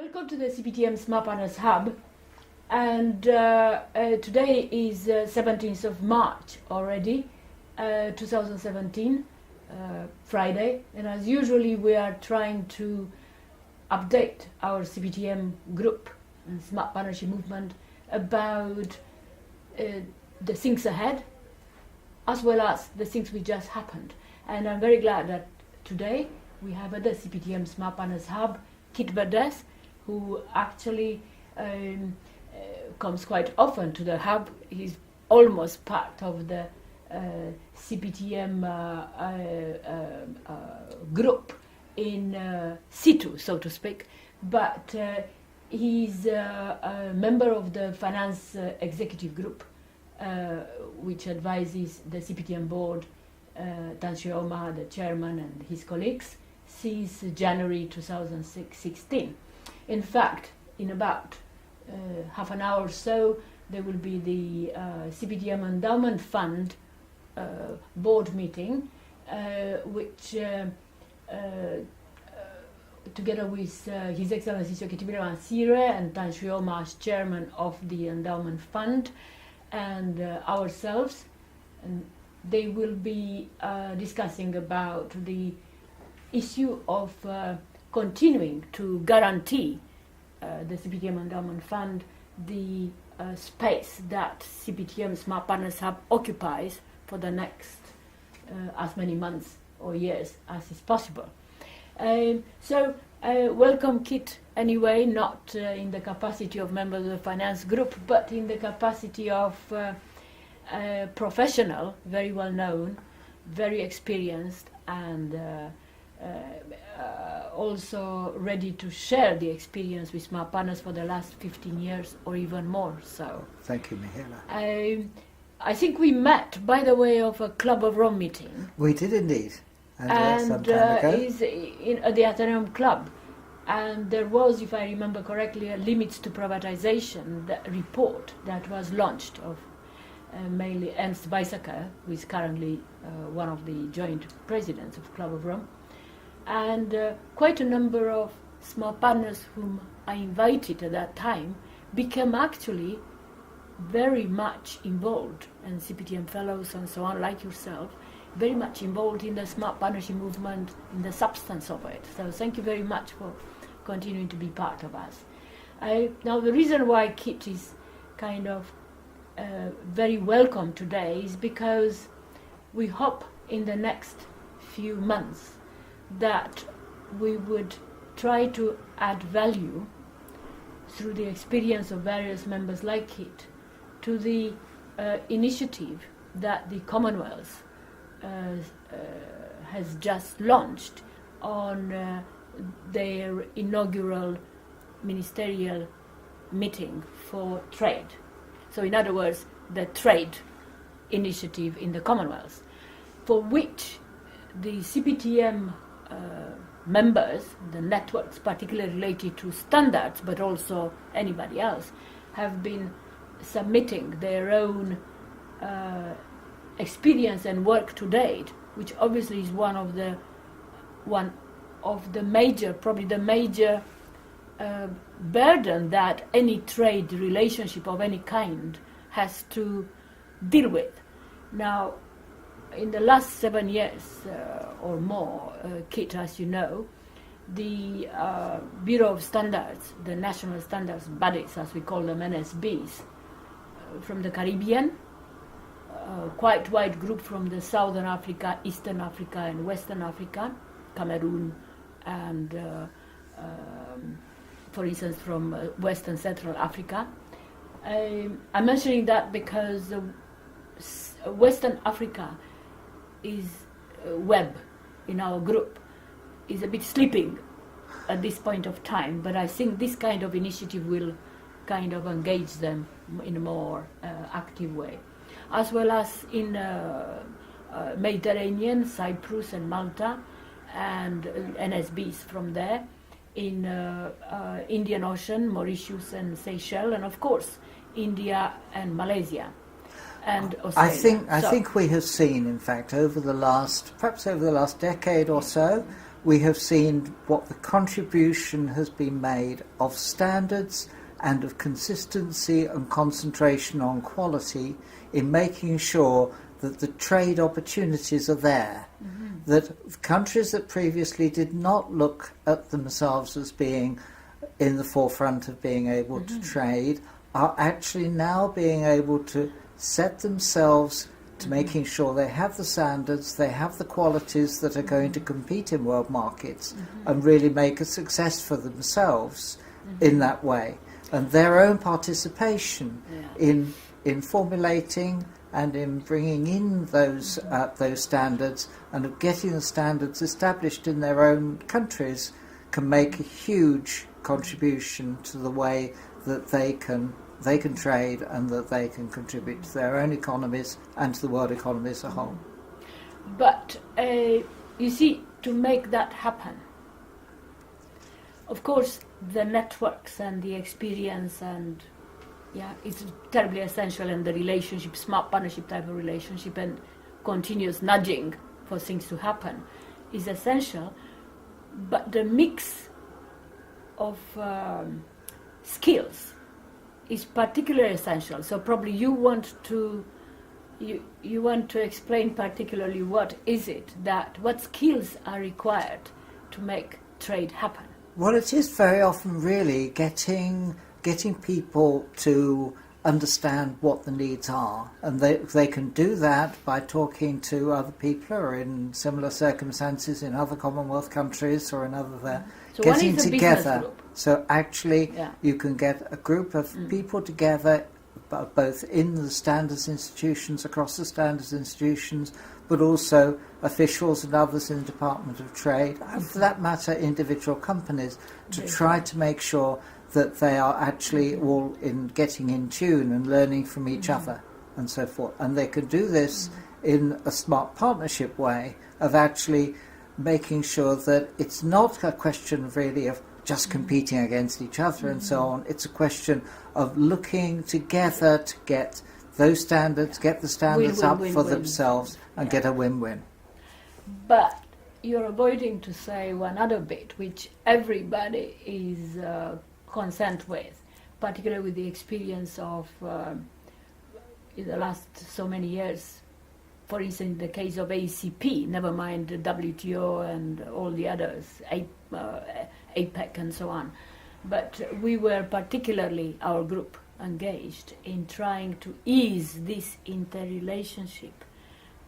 Welcome to the CPTM Smart Partners Hub, and today is 17th of March already, 2017, Friday, and as usually we are trying to update our CPTM group and Smart Partnership Movement about the things ahead as well as the things which just happened. And I'm very glad that today we have at the CPTM Smart Partners Hub Kit Verdes, who actually comes quite often to the hub. He's almost part of the CPTM group in situ, so to speak, but he's a member of the Finance Executive Group, which advises the CPTM board, Tan Sri Omar, the chairman, and his colleagues, since January 2016. In fact, in about half an hour or so, there will be the CPTM Endowment Fund board meeting, which together with His Excellency Sekitibira Mansire and Tan Sri Omar as chairman of the Endowment Fund, and ourselves, and they will be discussing about the issue of continuing to guarantee the CPTM Endowment Fund the space that CPTM Smart Partners Hub occupies for the next as many months or years as is possible. So welcome Kit anyway, not in the capacity of member of the finance group, but in the capacity of professional, very well known, very experienced, and also ready to share the experience with Smart Partners for the last 15 years or even more. So thank you, Mihaela. I think we met by the way of a Club of Rome meeting. We did indeed, and some time ago. Is at the Athenaeum Club, and there was, if I remember correctly, a Limits to Privatization report that was launched of mainly Ernst Weizsäcker, who is currently one of the joint presidents of Club of Rome, and quite a number of smart partners whom I invited at that time became actually very much involved, and CPTM fellows and so on, like yourself, very much involved in the smart partnership movement, in the substance of it. So thank you very much for continuing to be part of us. Now the reason why Kit is kind of very welcome today is because we hope in the next few months that we would try to add value through the experience of various members like Kit to the initiative that the Commonwealth has just launched on their inaugural ministerial meeting for trade. So in other words, the trade initiative in the Commonwealth, for which the CPTM members, the networks particularly related to standards, but also anybody else, have been submitting their own experience and work to date, which obviously is one of the major, probably the major burden that any trade relationship of any kind has to deal with. Now, in the last 7 years or more, Kit, as you know, the Bureau of Standards, the national standards bodies, as we call them, NSBs, from the Caribbean, quite wide group from the Southern Africa, Eastern Africa, and Western Africa, Cameroon, and for instance from West and Central Africa. I'm mentioning that because Western Africa is web in our group is a bit sleeping at this point of time, but I think this kind of initiative will kind of engage them in a more active way, as well as in Mediterranean, Cyprus and Malta, and NSBs from there, in Indian Ocean, Mauritius and Seychelles, and of course India and Malaysia. And Australia. I think we have seen, in fact, perhaps over the last decade or so, we have seen what the contribution has been made of standards and of consistency and concentration on quality in making sure that the trade opportunities are there. That countries that previously did not look at themselves as being in the forefront of being able to trade are actually now being able to set themselves to making sure they have the standards, they have the qualities that are going to compete in world markets and really make a success for themselves in that way. And their own participation in formulating and in bringing in those standards and of getting the standards established in their own countries can make a huge contribution to the way that they can trade and that they can contribute to their own economies and to the world economy as a whole. But you see, to make that happen, of course, the networks and the experience and it's terribly essential, and the relationship, smart partnership type of relationship and continuous nudging for things to happen is essential. But the mix of skills is particularly essential. So probably you want to explain particularly what skills are required to make trade happen. Well, it is very often really getting people to understand what the needs are, and they can do that by talking to other people or in similar circumstances in other Commonwealth countries or in other So getting one is a together. business group. So actually you can get a group of people together, both in the standards institutions, across the standards institutions, but also officials and others in the Department of Trade, and for that matter individual companies, to try to make sure that they are actually all getting in tune and learning from each other and so forth. And they can do this in a smart partnership way of actually making sure that it's not a question really of just competing against each other and so on. It's a question of looking together to get those standards, get the standards up for themselves and get a win-win. But you're avoiding to say one other bit, which everybody is consent with, particularly with the experience of in the last so many years. For instance, in the case of ACP, never mind the WTO and all the others, APEC and so on. But we were particularly, our group, engaged in trying to ease this interrelationship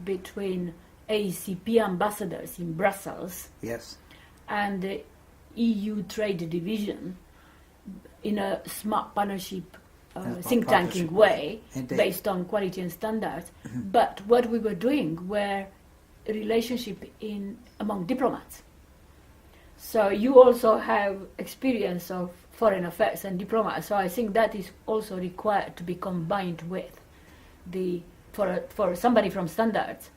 between ACP ambassadors in Brussels and the EU Trade Division in a smart partnership think tanking way, based on quality and standards. But what we were doing were a relationship among diplomats. So you also have experience of foreign affairs and diplomats. So I think that is also required to be combined with for somebody from standards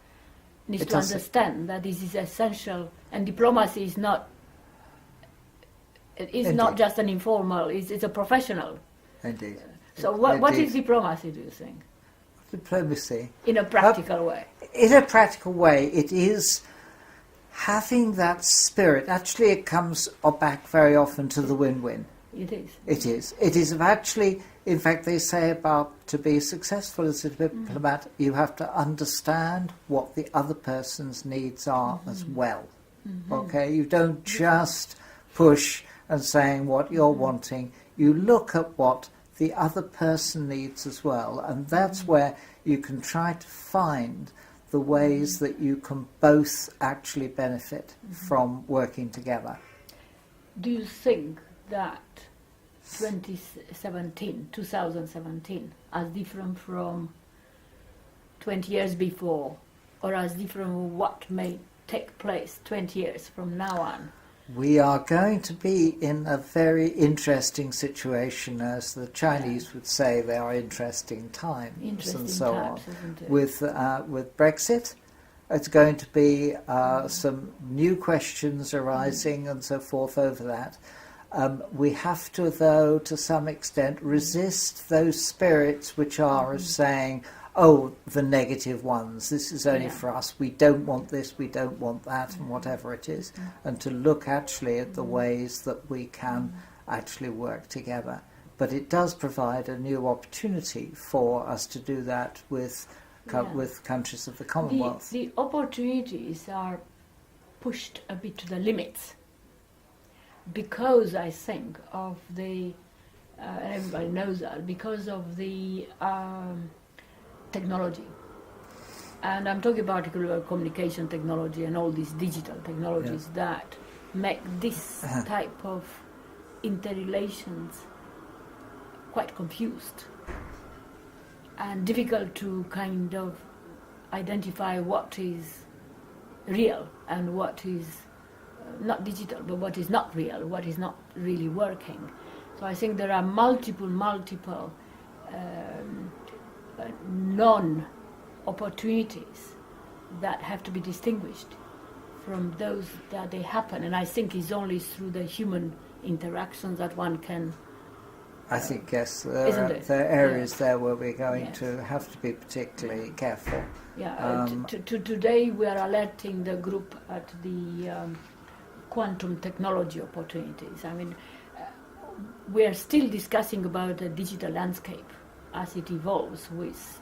needs to understand that this is essential, and diplomacy is not. It's not just an informal. It's a professional. Indeed. So what is diplomacy, do you think? Diplomacy. In a practical way. In a practical way, it is having that spirit. Actually, it comes back very often to the win-win. It is. It is. It is actually, in fact, they say about to be successful as a diplomat, you have to understand what the other person's needs are as well. Okay? You don't just push and saying what you're wanting. You look at what the other person needs as well, and that's where you can try to find the ways that you can both actually benefit from working together. Do you think that 2017, as different from 20 years before, or as different from what may take place 20 years from now on? We are going to be in a very interesting situation, as the Chinese would say, they are interesting times and so on. With Brexit, it's going to be some new questions arising and so forth over that. We have to, though, to some extent, resist those spirits which are of saying, oh, the negative ones, this is only Yeah. for us, we don't want this, we don't want that, and whatever it is, and to look actually at the ways that we can actually work together. But it does provide a new opportunity for us to do that with with countries of the Commonwealth. The opportunities are pushed a bit to the limits because I think of the, everybody knows that, because of the technology. And I'm talking particularly about communication technology and all these digital technologies that make this type of interrelations quite confused and difficult to kind of identify what is real and what is not digital, but what is not real, what is not really working. So I think there are multiple non-opportunities that have to be distinguished from those that they happen, and I think it's only through the human interactions that one can. I think, yes, there are areas there where we're going to have to be particularly careful. Yeah, today we are alerting the group at the quantum technology opportunities. I mean, we are still discussing about the digital landscape as it evolves with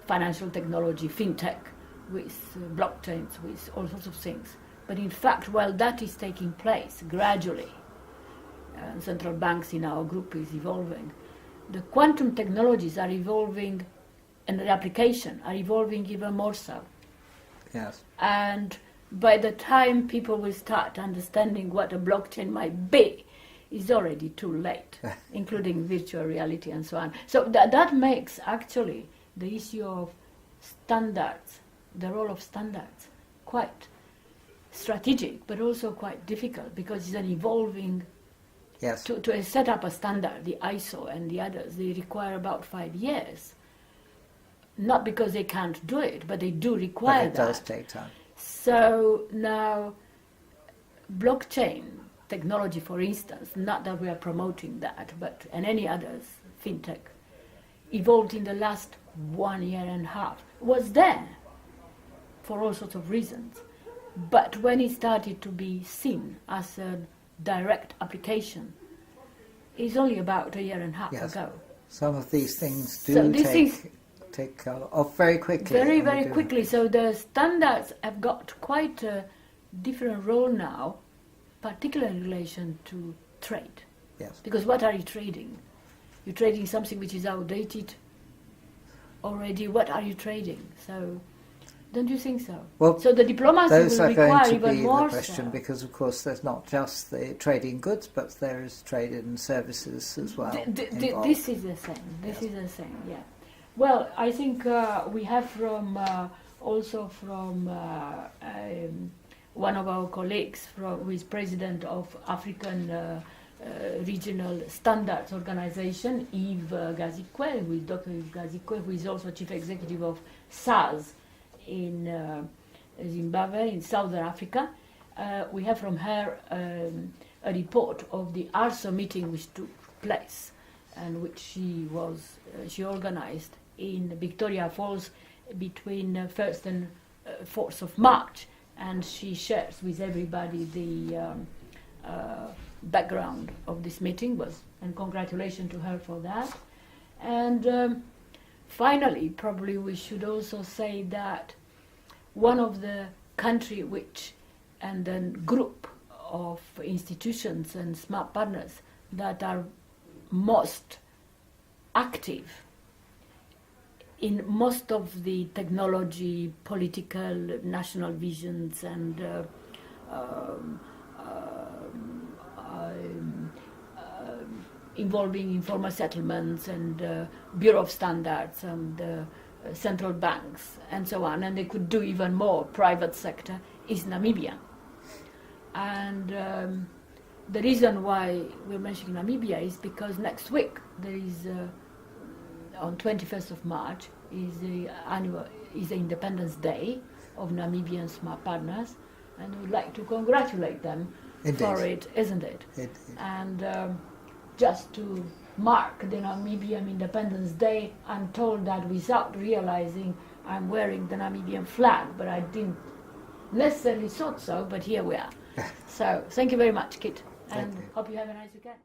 financial technology, fintech, with blockchains, with all sorts of things. But in fact, while that is taking place gradually, central banks in our group is evolving, the quantum technologies are evolving, and the application are evolving even more so. Yes. And by the time people will start understanding what a blockchain might be, it's already too late, including virtual reality and so on. So that makes actually the issue of standards, the role of standards, quite strategic, but also quite difficult, because it's an evolving. Yes. To set up a standard, the ISO and the others, they require about 5 years. Not because they can't do it, but they do require that. But it does take time. So now, blockchain technology, for instance, not that we are promoting that, but and any others, fintech, evolved in the last 1.5 years. Was there for all sorts of reasons. But when it started to be seen as a direct application, it's only about 1.5 years ago. Some of these things do take off very quickly. Very quickly. So the standards have got quite a different role now, particularly in relation to trade. Yes. Because what are you trading? You're trading something which is outdated already. What are you trading? So, don't you think so? Well, so the diplomacy those will are require going to even be more the question, so. because of course there's not just the trade in goods, but there is trade in services as well. This is the thing. This is the thing. Yeah. Well, I think we have from also from one of our colleagues, who is president of African Regional Standards Organization, Yves Gazikwe, who is Dr. Yves Gazikwe, who is also chief executive of SARS in Zimbabwe, in Southern Africa. We have from her a report of the ARSO meeting which took place and which she organized in Victoria Falls between 1st and 4th of March, and she shares with everybody the background of this meeting, and congratulations to her for that. And finally, probably we should also say that one of the country and then group of institutions and smart partners that are most active in most of the technology, political, national visions and involving informal settlements and Bureau of Standards and central banks and so on, and they could do even more, private sector, is Namibia. And the reason why we're mentioning Namibia is because next week there is, on 21st of March, is the Independence Day of Namibian Smart Partners, and we'd like to congratulate them for it, isn't it? Indeed. And just to mark the Namibian Independence Day. I'm told that without realizing I'm wearing the Namibian flag, but I didn't necessarily thought so, but here we are. So thank you very much, Kit, and hope you have a nice weekend.